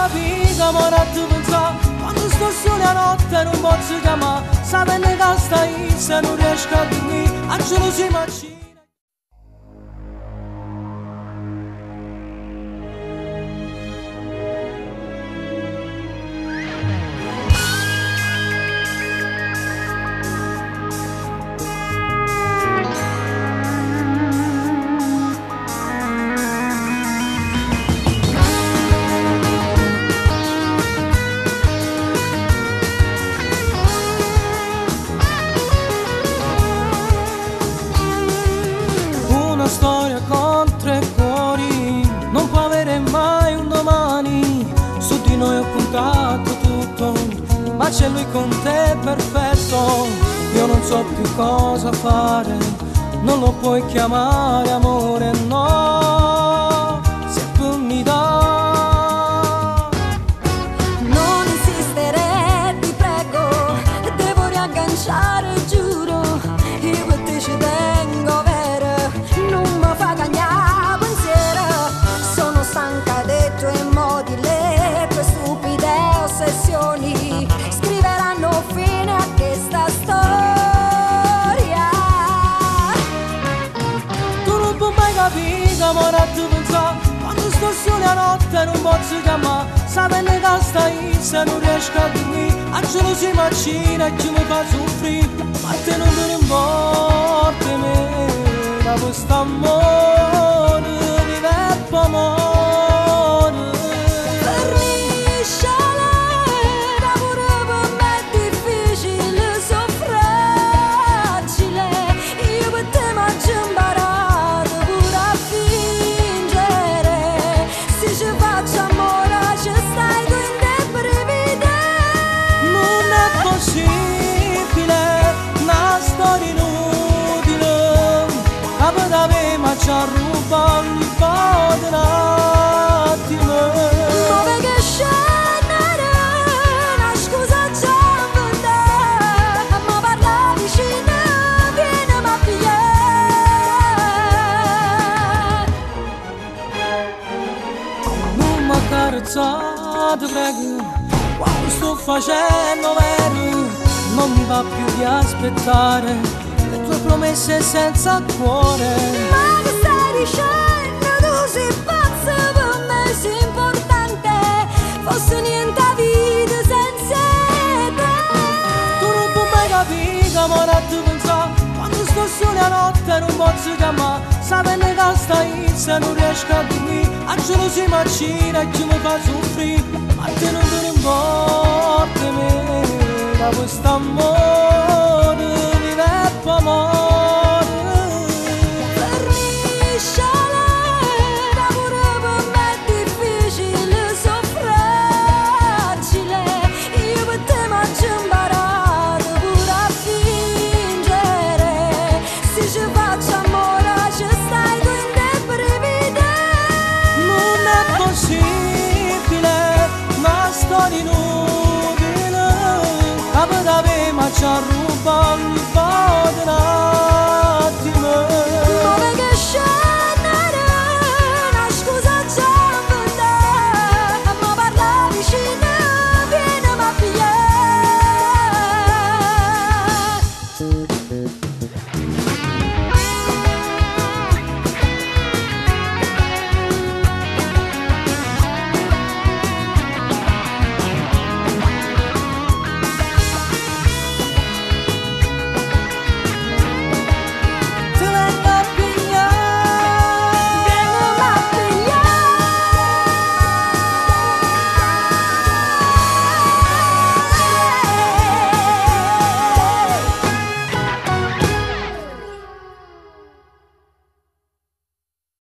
capito, amore, a tu pensare. Quando sto solo a notte non posso chiamare. Sapendo che stai se non riesco a dormire. A gelosia macina. Una storia con tre cuori non può avere mai un domani. Su di noi ho puntato tutto, ma c'è lui con te perfetto. Io non so più cosa fare, non lo puoi chiamare amore, no, se tu mi dà. Non insistere, ti prego, devo riagganciare, giuro. Io per te ci tengo, vero, non mi fa cagnare pensiero. Sono stanca dei tuoi modi, le tue stupide ossessioni scriveranno fine a questa storia. Tu non puoi mai capire, amore, a tu pensare. Quando sto solo a notte non posso chiamare. Sapendo che stai se non riesco a dormire. A gelosia macina e chi mi fa soffrire. Ma te non te ne importa me, da questo amore di vecchio amore. Permiscela, pure per me è difficile, so fragile. Io per te m'ho imparato pure a fingere. Se ci faccio amore, ci stai tu in te brevità. Non è possibile, una storia inutile. Capo da me ma ci ha rubato ogni po' di attimo. Muove che scendere, una scusa già inventata. Ma parla vicino, vieni a pigliare. Non mi accarezzate, prego, quando sto facendo vero. Non mi va più di aspettare le tue promesse senza cuore. Ma che stai dicendo? Tu sei pazzo, per me sei importante. Fosse niente a vita senza te. Tu non puoi mai capire, amore, a tu pensare. Quando sto solo a notte non posso chiamare. Sapendo che stai se non riesco a dormire. A gelosia macina e chi mi fa soffrire. Ma te non te ne importa me, da questo amore di vecchio amore. Permiscela, pure per me è difficile, so fragile. Io per te m'ho imparato pure a fingere. Se ci faccio amore, ci stai tu in te brevità. Non è possibile, una storia inutile. Capo da me ma ci ha rubato ogni po' di